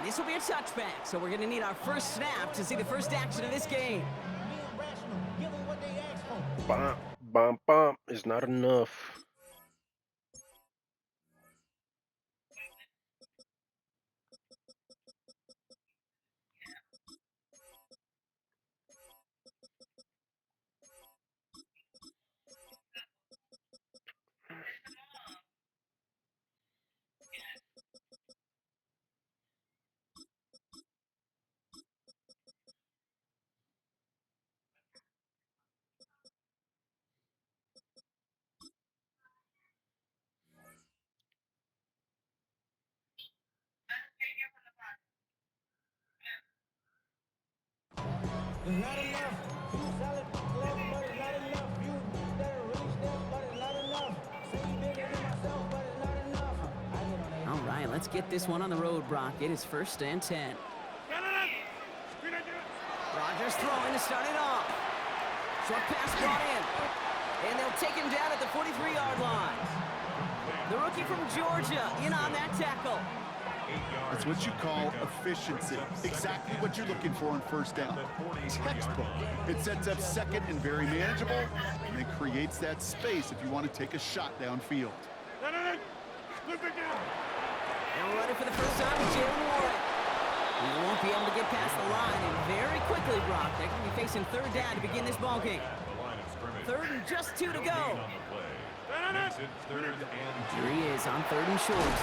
this will be a touchback, so we're going to need our first snap to see the first action of this game. Bump, bump, bump is not enough. Not enough. You solid, clever, but it's not enough. You better really step, but it's not enough. Say you bigger than myself, but it's not enough. All right, let's get this one on the road, Brock. It is 1st and 10. Rodgers throwing to start it off. Short pass brought in. And they'll take him down at the 43-yard line. The rookie from Georgia in on that tackle. That's what you call efficiency. Exactly what you're looking for on 1st down. Textbook. It sets up 2nd and very manageable, and it creates that space if you want to take a shot downfield. And we're ready for the first time with Jaylen Warren. He won't be able to get past the line, and very quickly, Brock, they're going to be facing 3rd down to begin this ballgame. 3rd and just 2 to go. Here he is on 3rd and short.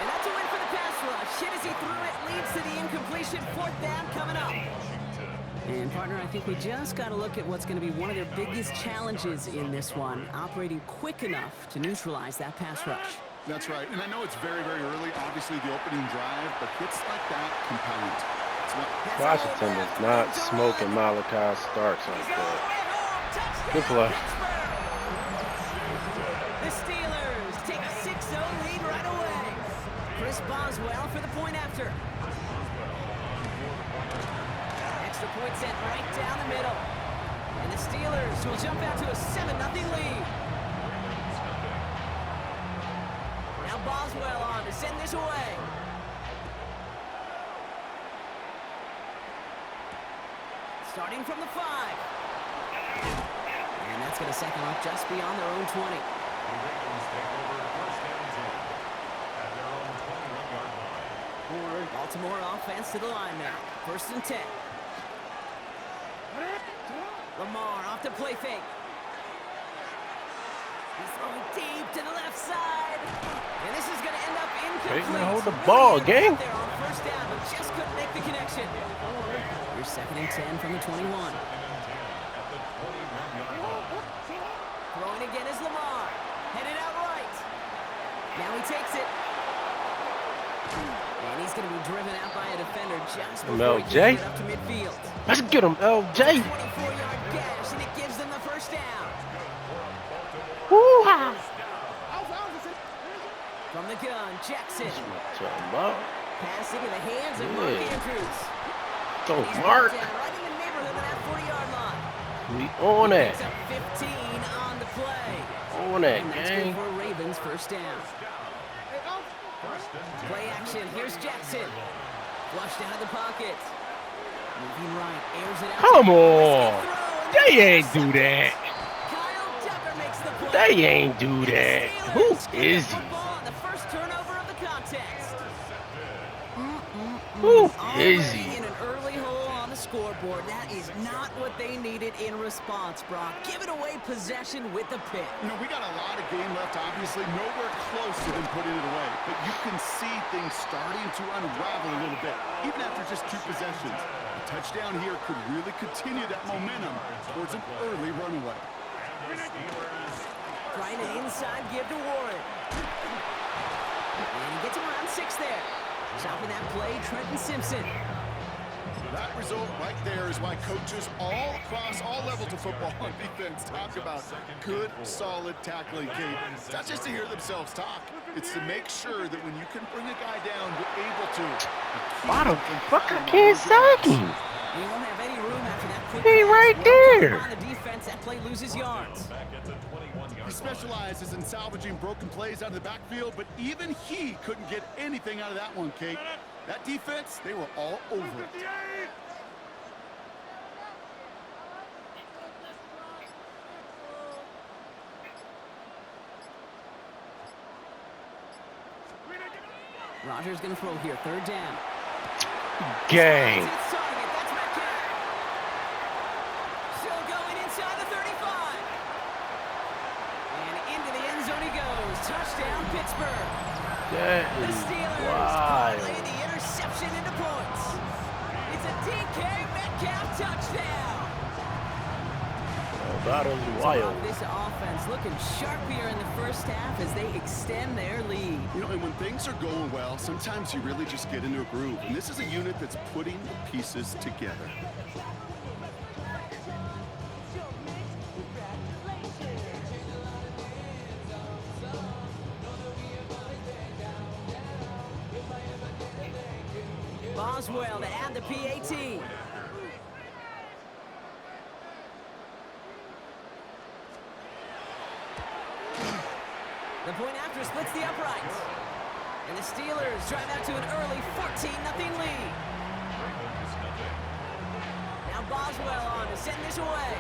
And that's a win for the pass rush. Hit as he threw it, leads to the incompletion. 4th down coming up. And, partner, I think we just got to look at what's going to be one of their biggest challenges in this one, operating quick enough to neutralize that pass rush. That's right. And I know it's very, very early, obviously, the opening drive, but hits like that compound. Washington is not smoking Malachi Starks like that. Good play. The Steelers take a 6-0 lead right away. Chris Boswell for the point after. Extra point sent right down the middle. And the Steelers will jump out to a 7-0 lead. Now Boswell on to send this away. Starting from the 5. And that's going to set them up just beyond their own 20. Baltimore offense to the line now. 1st and 10. Lamar off the play fake. He's throwing deep to the left side. And this is going to end up incomplete. Hey, hold the ball, gang. There on 1st down, but just couldn't make the connection. Here's 2nd and 10 from the 21. Throwing again is Lamar. Headed out right. Now he takes it. And he's going to be driven out by a defender just before he gets it up to midfield. Let's get him, LJ. 24-yard gash, and it gives them the 1st down. Woo-ha. From the gun, Jackson. Pass into the hands of Yeah. Mark Andrews. Go, He's Mark. down right in the neighborhood of that 40-yard line. We on it. Picks up 15 on the play. On it, And that's gang. good for Ravens 1st down. Play action. Here's Jackson. Flushed out of the pocket. Moving right. Airs it out. Come to on. throw, and They there's ain't do that. Kyle Tucker makes the play. They ain't do that. Who is he? Football on the first turnover of the contest. Who is Already he? in an early hole on the scoreboard. That is not what they needed in response, Brock. Giving away possession with the pick. You know, we got a lot of game left, obviously. Nowhere close to them putting it away. But you can see things starting to unravel a little bit, even after just 2 possessions. A touchdown here could really continue that momentum towards an early runaway. Trying an inside give to Warren. And he gets him around 6 there. Chopping that play, Trenton Simpson. That result right there is why coaches all across all levels of football and defense talk about good, solid tackling, Kate. It's not just to hear themselves talk. It's to make sure that when you can bring a guy down, you're able to. Why the fuck I can't sack him? He won't have any room after that quick He pass. right Well there. covered by the defense, that play loses yards. He specializes in salvaging broken plays out of the backfield, but even he couldn't get anything out of that one, Kate. That defense, they were all over it. Rodgers going to throw here. Third down. Gang. It's target. That's Metcalf. Still going inside the 35. And into the end zone he goes. Touchdown, Pittsburgh. That The is Steelers wild. parlay the interception into points. It's a DK Metcalf touchdown. That is wild. This offense looking sharp here in the first half as they extend their lead. You know, and when things are going well, sometimes you really just get into a groove. And this is a unit that's putting the pieces together. Boswell to add the PAT. The point after splits the uprights. And the Steelers drive out to an early 14-0 lead. Now Boswell on to send this away.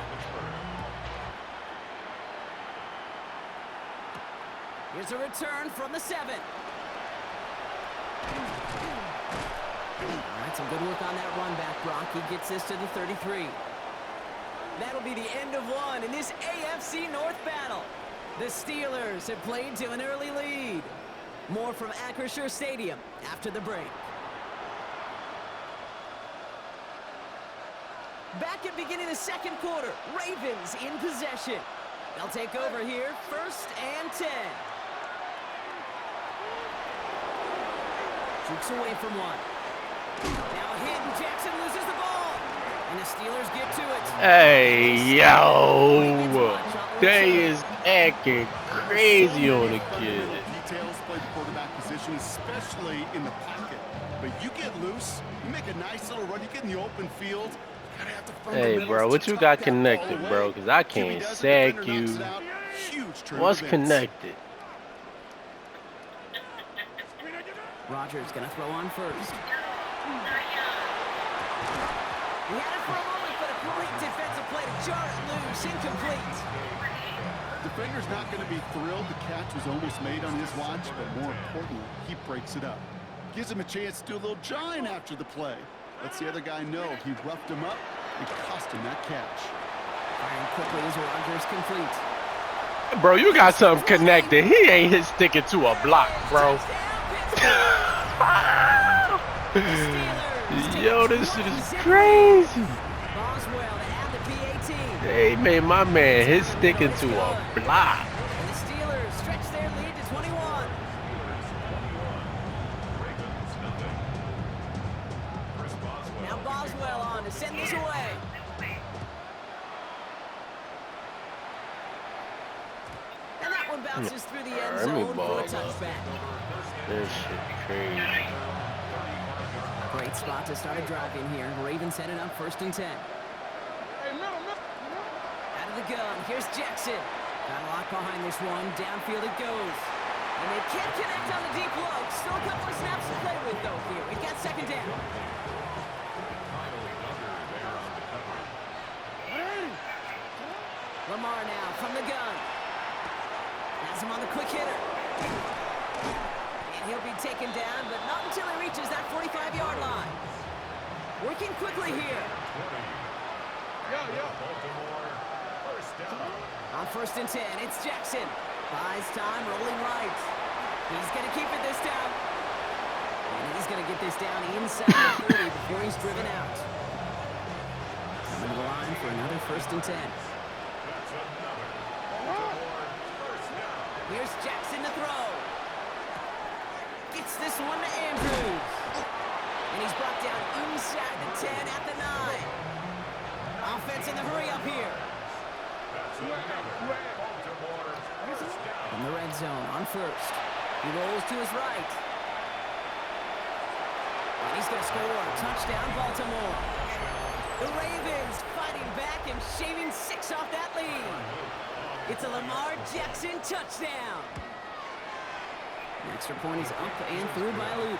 Here's a return from the 7. All right, some good work on that run back, Brock. He gets this to the 33. That'll be the end of one in this AFC North battle. The Steelers have played to an early lead. More from Acrisure Stadium after the break. Back at beginning of the second quarter, Ravens in possession. They'll take over here, 1st and 10. Jukes away from one. Now hit and Jackson loses the ball. And the Steelers get to it. Hey, yo. They is acting crazy on the kid. Details play the quarterback position, especially in the pocket. But you get loose, you make a nice little run, you get in the open field. Hey, bro, what you got connected, bro? Because I can't sack you. What's connected? Rodgers going to throw on first. He had it for a moment, but a great defensive play to jar it loose. Incomplete. Defender's not going to be thrilled the catch was almost made on his watch, but more importantly, he breaks it up. Gives him a chance to do a little jawing after the play. Lets the other guy know he roughed him up and cost him that catch. Firing quickly as Rodgers complete. Bro, you got something connected. He ain't hit sticking to a block, bro. Yo, this shit is crazy. Boswell to add the PAT. They made my man hit sticking to a block. And the Steelers stretch their lead to 21. Now Boswell on to send this away. And that one bounces through the end zone for a touchback. This shit crazy. Great spot to start a drive in here. Ravens headed up 1st and 10. Out of the gun, here's Jackson. Got a lock behind this one. Downfield it goes. And they can't connect on the deep low. Still a couple of snaps to play with, though, here. We've got 2nd down. Lamar now from the gun. Has him on the quick hitter. And he'll be taken down, but not until he reaches that 45-yard line. Working quickly here. On 1st and 10, it's Jackson. Buys time, rolling right. He's going to keep it this time. And he's going to get this down inside the 30 before he's driven out. Coming to the line for another 1st and 10. Here's Jackson to throw. Gets this one to Andrews. And he's brought down inside the 10 at the 9. Offense in the hurry up here. In the red zone on 1st. He rolls to his right. And he's going to score. Touchdown, Baltimore. The Ravens fighting back and shaving 6 off that lead. It's a Lamar Jackson touchdown. The extra point is up and through by Luke.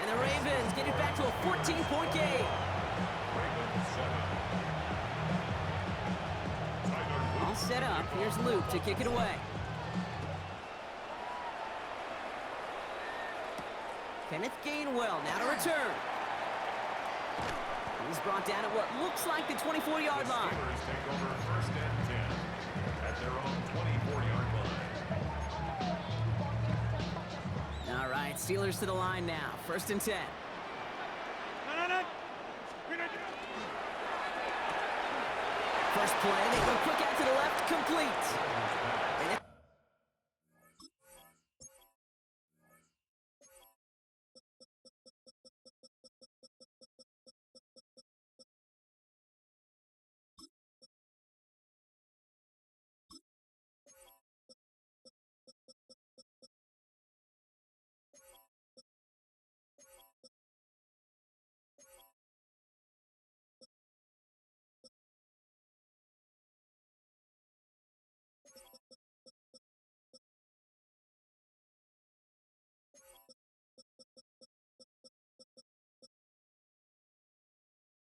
And the Ravens get it back to a 14-point game. All set up. Here's Luke to kick it away. Kenneth Gainwell now to return. He's brought down at what looks like the 24-yard line. Steelers take over first and 10 at their own 24-yard line. All right, Steelers to the line now. First and 10. First play, they go quick out to the left, complete. And it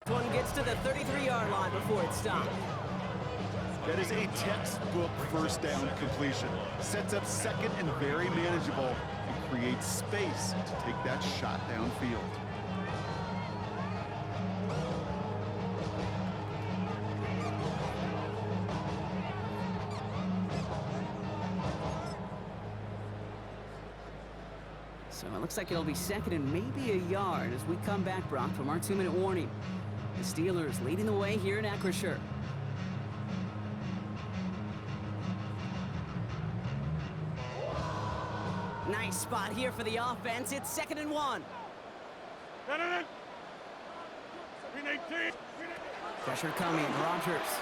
one gets to the 33-yard line before it stopped. That is a textbook first down completion. Sets up second and very manageable and creates space to take that shot downfield. So it looks like it'll be second and maybe a yard as we come back, Brock, from our 2-minute warning. The Steelers leading the way here in Acrisure. Nice spot here for the offense. It's 2nd and 1. Pressure coming. Rodgers.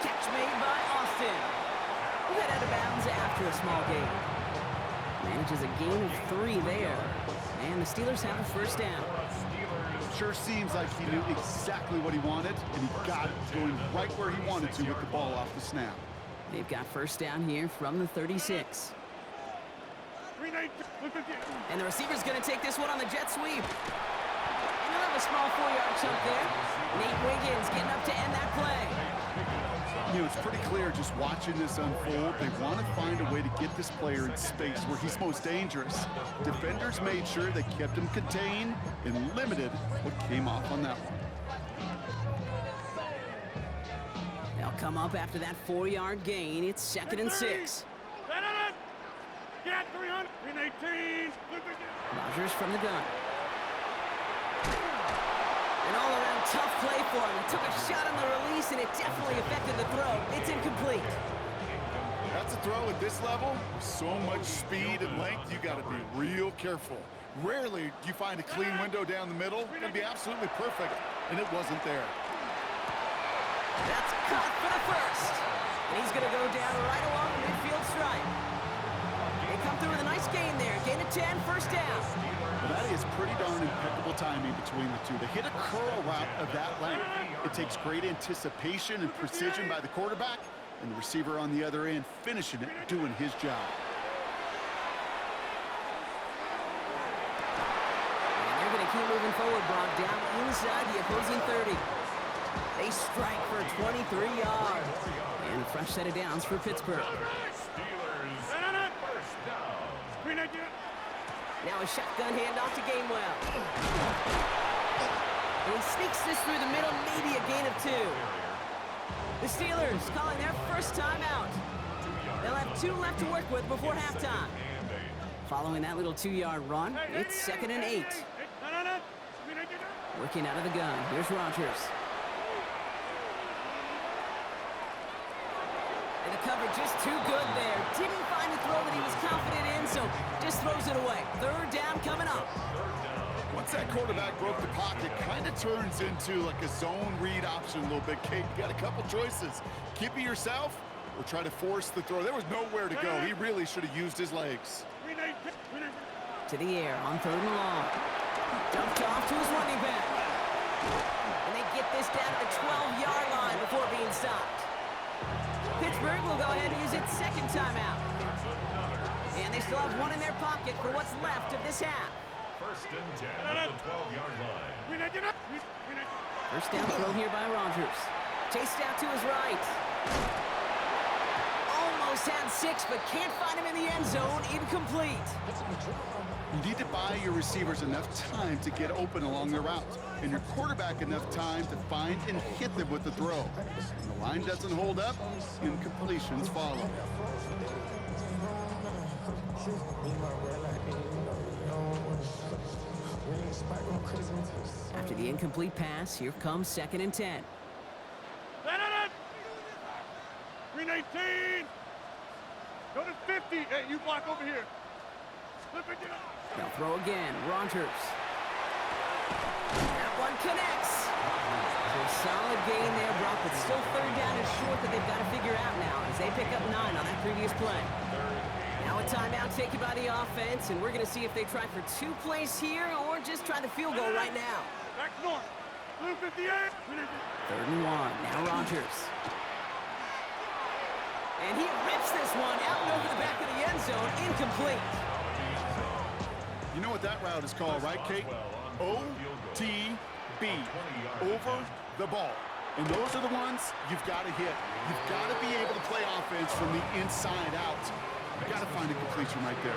Catch made by Austin. Head out of bounds after a small gain. Manages a gain of 3 there. And the Steelers have a first down. Sure seems like he knew exactly what he wanted, and he got it going right where he wanted to with the ball off the snap. They've got first down here from the 36. And the receiver's going to take this one on the jet sweep. And he'll have a small 4-yard chunk there. Nate Wiggins getting up to end that play. You know, it's pretty clear just watching this unfold, they want to find a way to get this player in space where he's most dangerous. Defenders made sure they kept him contained and limited what came off on that one. They'll come up after that 4-yard gain. It's 2nd and 6. Get 318. Rodgers from the gun. An all-around tough play for him. He took a shot on the release, and it definitely affected the throw. It's incomplete. That's a throw at this level. So much speed and length, you got to be real careful. Rarely do you find a clean window down the middle. It's going to be absolutely perfect, and it wasn't there. That's caught for the first. And he's going to go down right along the midfield stripe. They come through with a nice gain there. Gain of 10, first down. Well, that is pretty darn impeccable timing between the two. They hit a curl route of that length. It takes great anticipation and precision by the quarterback, and the receiver on the other end finishing it, doing his job. And they're going to keep moving forward, Brock, down inside the opposing 30. They strike for 23 yards. And a fresh set of downs for Pittsburgh. Now a shotgun handoff to Gainwell. And he sneaks this through the middle, maybe a gain of 2. The Steelers calling their first timeout. They'll have 2 left to work with before halftime. Following that little 2-yard run, it's 2nd and 8. Working out of the gun, here's Rodgers. And the cover just too good there. Didn't find a throw that he was confident in, so just throws it away. 3rd down coming up. Once that quarterback broke the pocket, kind of turns into like a zone read option a little bit. Kate, you got a couple choices. Keep it yourself or try to force the throw. There was nowhere to go. He really should have used his legs. To the air on 3rd and long. Dumped off to his running back. And they get this down to the 12-yard line before being stopped. Pittsburgh will go ahead and use its 2nd timeout. And they still have 1 in their pocket for what's left of this half. First and 10 at the 12-yard line. First down throw here by Rodgers. Chased out to his right. Almost had 6, but can't find him in the end zone. Incomplete. You need to buy your receivers enough time to get open along the route, and your quarterback enough time to find and hit them with the throw. When the line doesn't hold up, incompletions follow. After the incomplete pass, here comes 2nd and 10. 319. Go to 50. Hey, you block over here. Flip it down. They'll throw again. Rodgers. That one connects. So a solid gain there, Brock, but still 3rd down and short that they've got to figure out now as they pick up 9 on that previous play. Now a timeout taken by the offense, and we're going to see if they try for 2 plays here or just try the field goal right now. Back north. Blue 58. 3rd and 1. Now Rodgers. And he rips this one out and over the back of the end zone. Incomplete. You know what that route is called, right, Kate? OTB, over the ball. And those are the ones you've got to hit. You've got to be able to play offense from the inside out. You've got to find a completion right there.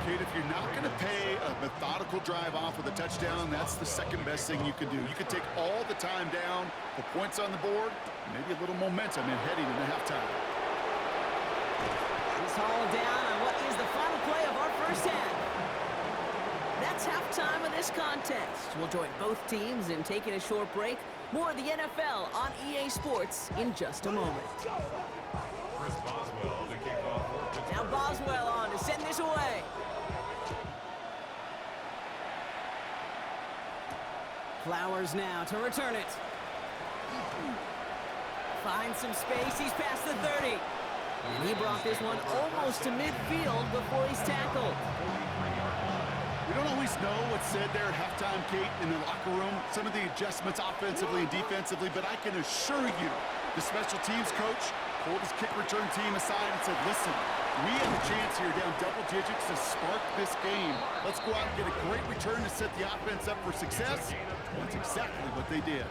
Kate, if you're not going to pay a methodical drive off with a touchdown, that's the second best thing you can do. You can take all the time down, the points on the board, maybe a little momentum in heading into halftime. He's hauled down on what is the final play of our first half. That's halftime of this contest. We'll join both teams in taking a short break. More of the NFL on EA Sports in just a moment. Chris Boswell to kick off. Now Boswell on to send this away. Flowers now to return it. Finds some space. He's past the 30. And he brought this one almost to midfield before he's tackled. We don't always know what's said there at halftime, Kate, in the locker room. Some of the adjustments offensively and defensively, but I can assure you, the special teams coach pulled his kick return team aside and said, listen, we have a chance here down double digits to spark this game. Let's go out and get a great return to set the offense up for success. That's exactly what they did.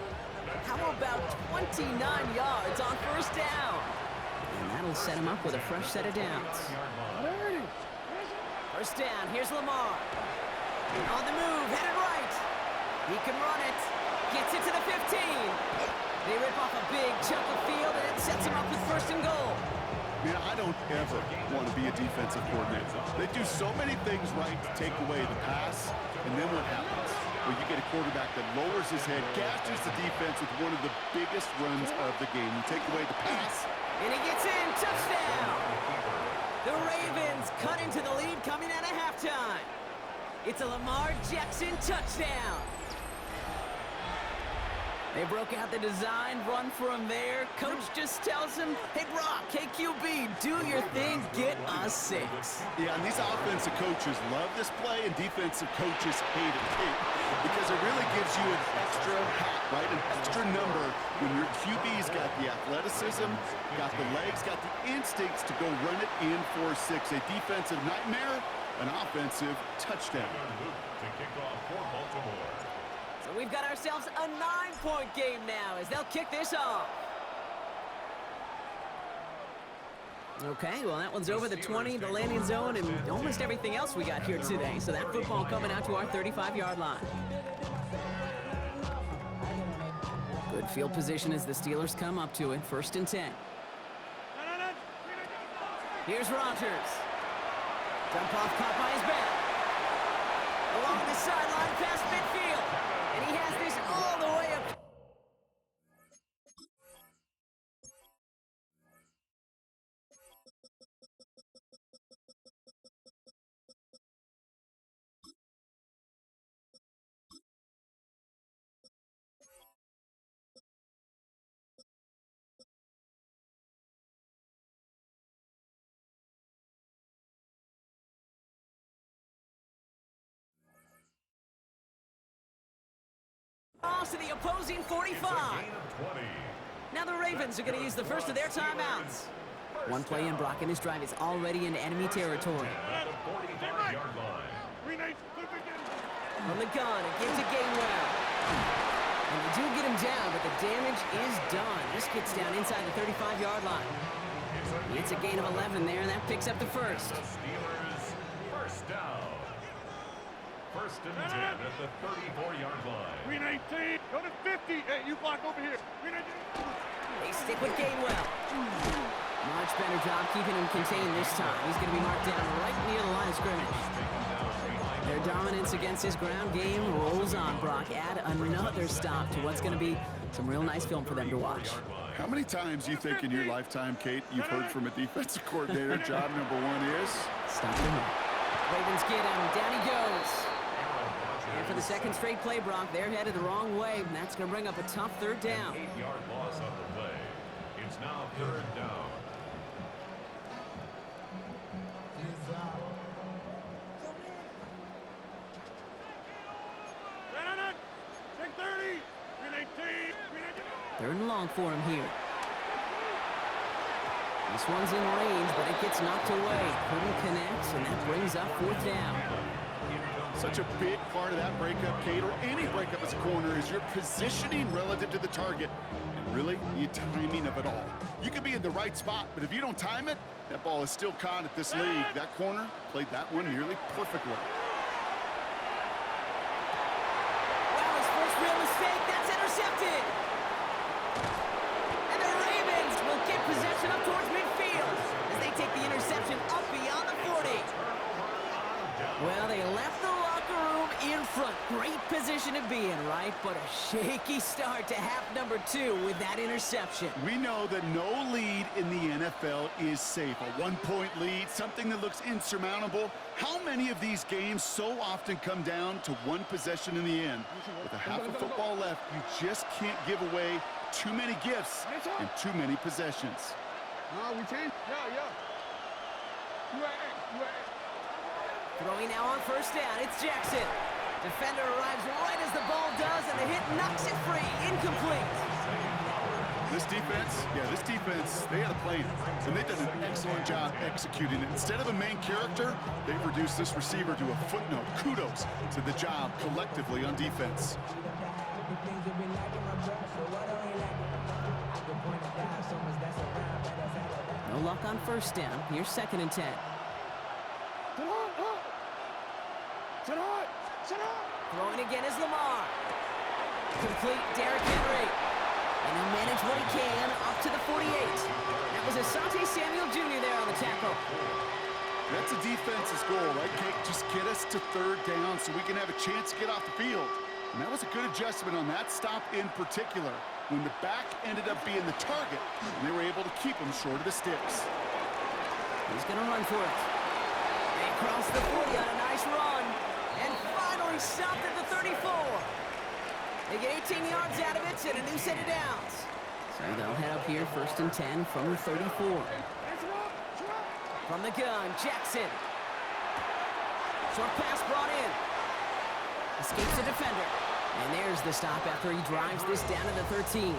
How about 29 yards on first down? And that'll set him up with a fresh set of downs. First down, here's Lamar. On the move, headed right. He can run it. Gets it to the 15. They rip off a big chunk of field, and it sets him up with 1st and goal. Man, I don't ever want to be a defensive coordinator. They do so many things right to take away the pass, and then what happens? Well, you get a quarterback that lowers his head, gashes the defense with one of the biggest runs of the game. You take away the pass. And he gets in, touchdown! The Ravens cut into the lead coming out of halftime. It's a Lamar Jackson touchdown. They broke out the design, run from there. Coach just tells him, hey, Brock, KQB, do your thing, get us 6. Yeah, and these offensive coaches love this play, and defensive coaches hate it, too, because it really gives you an extra hat, right, an extra number when your QB's got the athleticism, got the legs, got the instincts to go run it in for 6. A defensive nightmare, an offensive touchdown. To kick off for Baltimore. So we've got ourselves a 9-point game now as they'll kick this off. Okay, well, that one's over the 20, the landing zone, and almost everything else we got here today. So that football coming out to our 35-yard line. Good field position as the Steelers come up to it. 1st and 10. Here's Rodgers. Jump off caught by his back. Along the sideline past midfield. And he has this all the way up. To the opposing 45. Now the Ravens are going to use the first of their timeouts. One play in, Brock, and his drive is already into enemy territory. At the 45-yard line. From the gun, it gives to Gainwell. And they do get him down, but the damage is done. This gets down inside the 35-yard line. It's a gain of 11 there, and that picks up the first. The Steelers first down. First and 10 at the 34-yard line. Green 18, go to 50. Hey, you block over here. Green 18. They stick with Gainwell. Much better job keeping him contained this time. He's going to be marked down right near the line of scrimmage. Their dominance against his ground game rolls on, Brock. Add another stop to what's going to be some real nice film for them to watch. How many times do you think in your lifetime, Kate, you've heard from a defensive coordinator, job number one is? Stop him. Ravens get him. Down he goes. And for the second straight play, Brock, they're headed the wrong way. And that's going to bring up a tough third down. 8-yard loss on the play. It's now third down. Take 30. Green 18. Green 18. Third and long for him here. This one's in range, but it gets knocked away. Couldn't connect, and that brings up fourth down. Such a big part of that breakup, Kate, or any breakup as a corner, is your positioning relative to the target. And really, the timing of it all. You can be in the right spot, but if you don't time it, that ball is still caught at this league. That corner played that one nearly perfectly. Wow, his first real mistake, that's intercepted. And the Ravens will get possession up towards midfield as they take the interception up beyond the 40. Well, they left the locker room in front. Great position to be in, right? But a shaky start to half number 2 with that interception. We know that no lead in the NFL is safe. A one-point lead, something that looks insurmountable. How many of these games so often come down to one possession in the end? With a half of football left, you just can't give away too many gifts and too many possessions. We changed. Yeah. Throwing now on first down, it's Jackson. Defender arrives right as the ball does, and the hit knocks it free. Incomplete. This defense, they had a plan, and they've done an excellent job executing it. Instead of a main character, they've reduced this receiver to a footnote. Kudos to the job collectively on defense. No luck on first down. Here's second and 10. Throwing again is Lamar. Complete, Derrick Henry. And he'll manage what he can up to the 48. That was Asante Samuel Jr. there on the tackle. That's a defense's goal, right, Kate? Just get us to third down so we can have a chance to get off the field. And that was a good adjustment on that stop in particular, when the back ended up being the target, and they were able to keep him short of the sticks. He's going to run for it. They cross the 40 on a nice run. And finally stopped at the 34. They get 18 yards out of it and a new set of downs. So they'll head up here first and 10 from the 34. From the gun, Jackson. Short pass brought in. Escapes the defender. And there's the stop after he drives this down to the 13.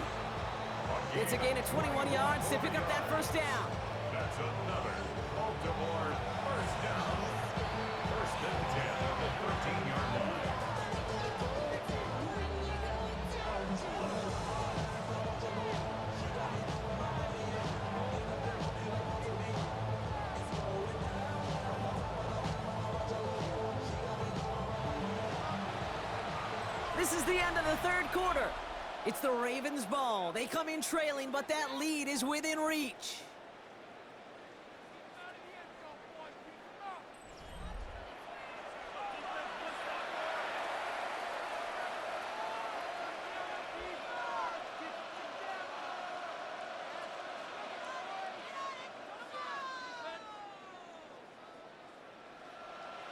It's a gain of 21 yards to pick up that first down. That's another Baltimore first down. First and 10 at the 13-yard line. This is the end of the third quarter. It's the Ravens' ball. They come in trailing, but that lead is within reach.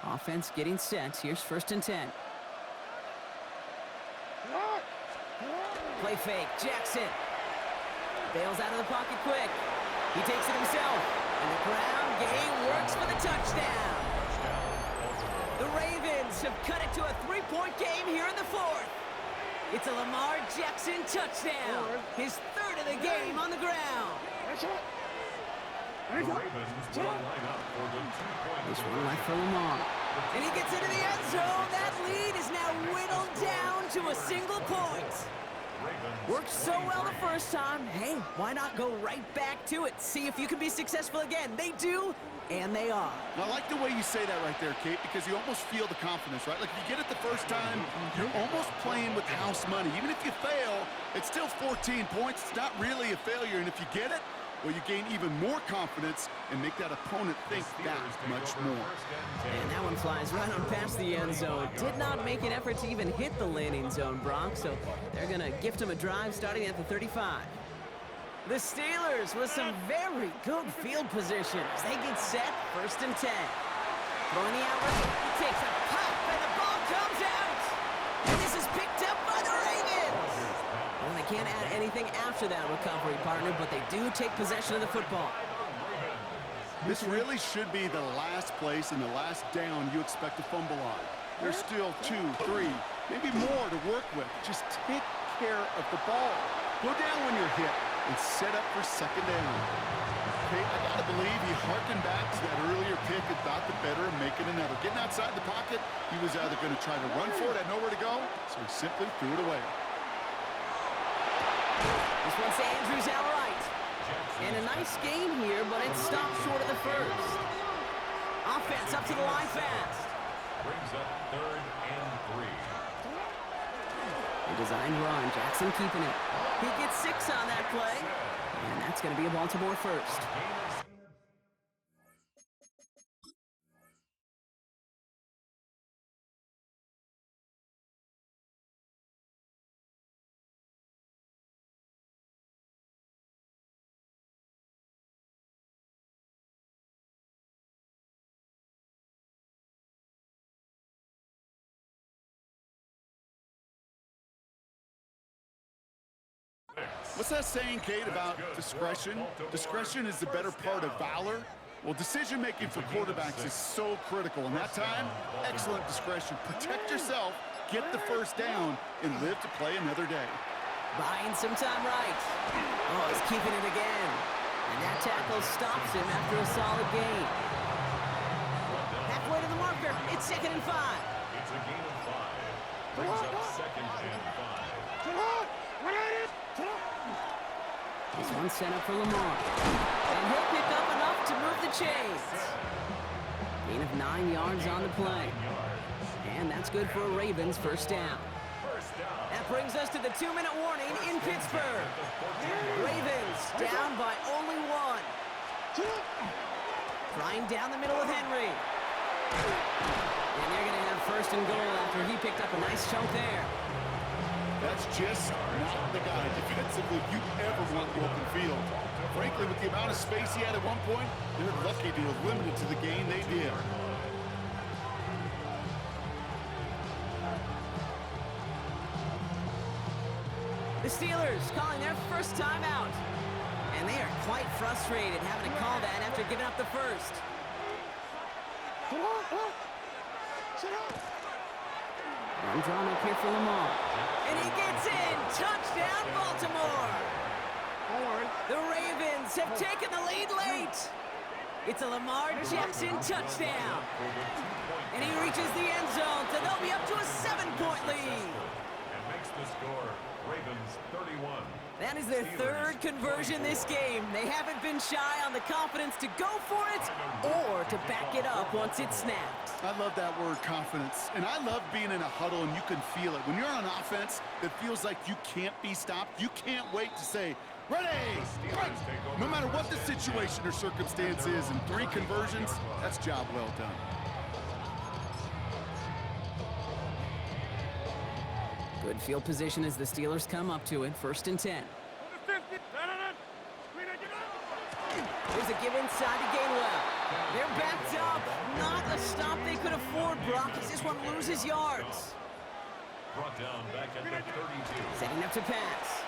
Offense getting set. Here's first and 10. Play fake, Jackson. Bails out of the pocket quick. He takes it himself. And the ground game works for the touchdown. The Ravens have cut it to a 3-point game here in the fourth. It's a Lamar Jackson touchdown. His third of the game on the ground. The Ravens will line up for the 2-point This one left for Lamar. And he gets into the end zone. That lead is now whittled down to a single point. Worked so well the first time. Hey, why not go right back to it? See if you can be successful again. They do, and they are. I like the way you say that right there, Kate, because you almost feel the confidence, right? Like if you get it the first time, you're almost playing with house money. Even if you fail, it's still 14 points. It's not really a failure. And if you get it, well, you gain even more confidence and make that opponent think that much more. And that one flies right on past the end zone. Did not make an effort to even hit the landing zone, Brock, so they're going to gift him a drive starting at the 35. The Steelers with some very good field position as they get set, 1st and 10. Throwing the outlet, he takes a pop, and the ball comes out! And this is picked up by the Ravens! Well, they can't add anything after that recovery, partner, but they do take possession of the football. This really should be the last place and the last down you expect to fumble on. There's still 2, 3, maybe more to work with. Just take care of the ball. Go down when you're hit and set up for 2nd down. Okay, I gotta believe he harkened back to that earlier pick and thought the better of making another. Getting outside the pocket, he was either going to try to run for it, had nowhere to go, so he simply threw it away. This one's to Andrews outright. And a nice game here, but it stopped short of the first. Offense up to the line fast. Brings up 3rd and 3. A designed run, Jackson keeping it. He gets 6 on that play, and that's going to be a Baltimore first. What's that saying, Kate, about discretion? Discretion is the better part of valor. Well, decision-making for quarterbacks is so critical. In that time, excellent discretion. Protect yourself, get the 1st down, and live to play another day. Buying some time right. Oh, he's keeping it again. And that tackle stops him after a solid gain. Halfway to the marker. It's 2nd and 5. It's a gain of 5. Brings up 2nd and 5. This one's sent up for Lamar. And he'll pick up enough to move the chains. Gain of 9 yards on the play. And that's good for a Ravens 1st down. That brings us to the 2-minute warning in Pittsburgh. Ravens down by only 1. Flying down the middle of Henry. And they're going to have 1st and goal after he picked up a nice chunk there. That's just not the guy defensively you ever want in the open field. Frankly, with the amount of space he had at one point, they're lucky to have limited to the gain they did. The Steelers calling their 1st time out. And they are quite frustrated having to call that after giving up the 1st. Run drawn up here for Lamar. And he gets in! Touchdown, Baltimore! The Ravens have taken the lead late. It's a Lamar Jackson touchdown. And he reaches the end zone, so they'll be up to a 7-point lead. And makes the score Ravens 31. That is their 3rd conversion this game. They haven't been shy on the confidence to go for it or to back it up once it's snapped. I love that word, confidence. And I love being in a huddle and you can feel it. When you're on offense, it feels like you can't be stopped. You can't wait to say, ready, fight! No matter what the situation or circumstance is, in 3 conversions, that's job well done. Good field position as the Steelers come up to it, 1st and 10. There's a give inside to Gainwell. They're backed up. Not a stop they could afford, Brock, as this one loses yards. Brought down back at the 32. Setting up to pass.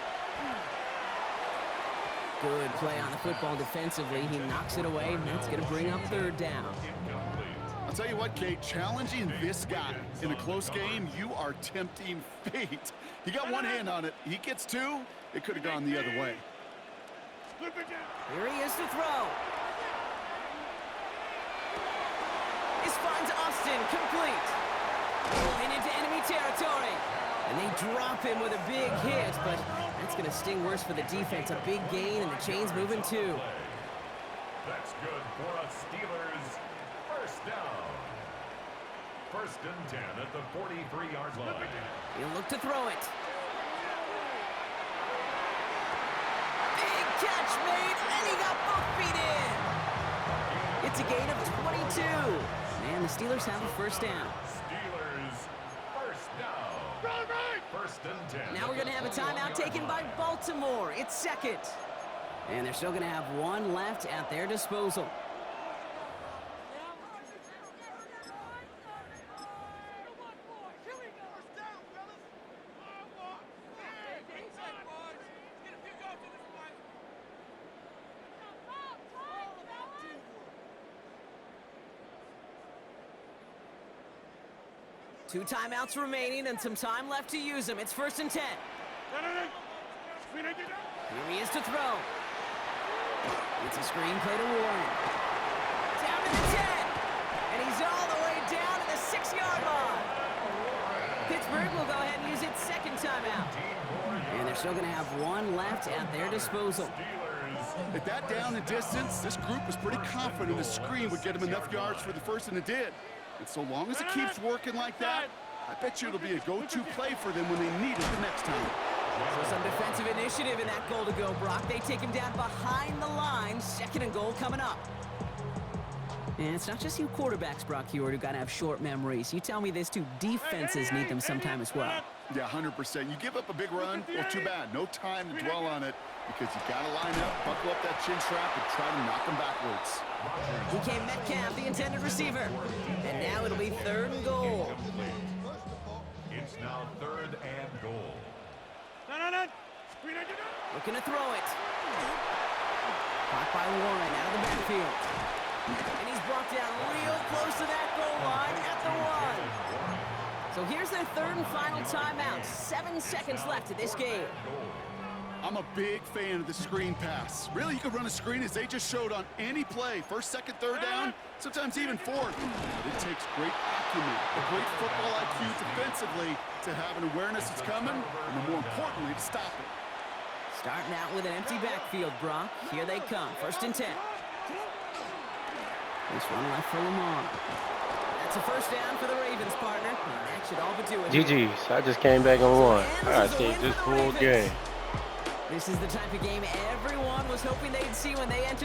Good play on the football defensively. He knocks it away, and that's going to bring up 3rd down. Incomplete. I'll tell you what, Kate, challenging this guy in a close game, you are tempting fate. He got one hand on it. He gets 2. It could have gone the other way. Here he is to throw. This finds Austin Incomplete. Rolling into enemy territory. And they drop him with a big hit, but that's going to sting worse for the defense. A big gain, and the chain's moving too. That's good for a Steelers first down. First and 10 at the 43-yard line. He'll look to throw it. Big catch made, and he got both feet in. It's a gain of 22. And the Steelers have a first down. Steelers first down. First and 10. Now we're going to have a timeout taken by Baltimore. It's second. And they're still going to have one left at their disposal. Two timeouts remaining and some time left to use them. It's first and 10. Here he is to throw. It's a screen play to Warren. Down to the 10. And he's all the way down to the 6-yard line. Pittsburgh will go ahead and use its second timeout. And they're still going to have one left at their disposal. At that down and distance, this group was pretty confident the screen would get them enough yards for the first, and it did. And so long as it keeps working like that, I bet you it'll be a go-to play for them when they need it the next time. So some defensive initiative in that goal to go, Brock. They take him down behind the line. Second and goal coming up. And it's not just you quarterbacks, Brock Huard, who got to have short memories. You tell me this too, defenses need them sometime as well. Yeah, 100%. You give up a big run, well, too bad. No time to dwell on it because you got to line up, buckle up that chin strap, and try to knock them backwards. DK Metcalf, the intended receiver. And now it'll be third and goal. It's now third and goal. Looking to throw it. Caught by Warren out of the backfield. And he's brought down real close to that goal line at the 1. So here's their third and final timeout. 7 seconds left in this game. I'm a big fan of the screen pass. Really, you could run a screen as they just showed on any play. First, second, third down, sometimes even fourth. But it takes great acumen, a great football IQ defensively to have an awareness it's coming, and more importantly, to stop it. Starting out with an empty backfield, Brock. Here they come. First and 10. This one left for Lamar. That's a first down for the Ravens, partner. And that should all but do it. GG's. I just came back and won. I stayed this full game. This is the type of game everyone was hoping they'd see when they entered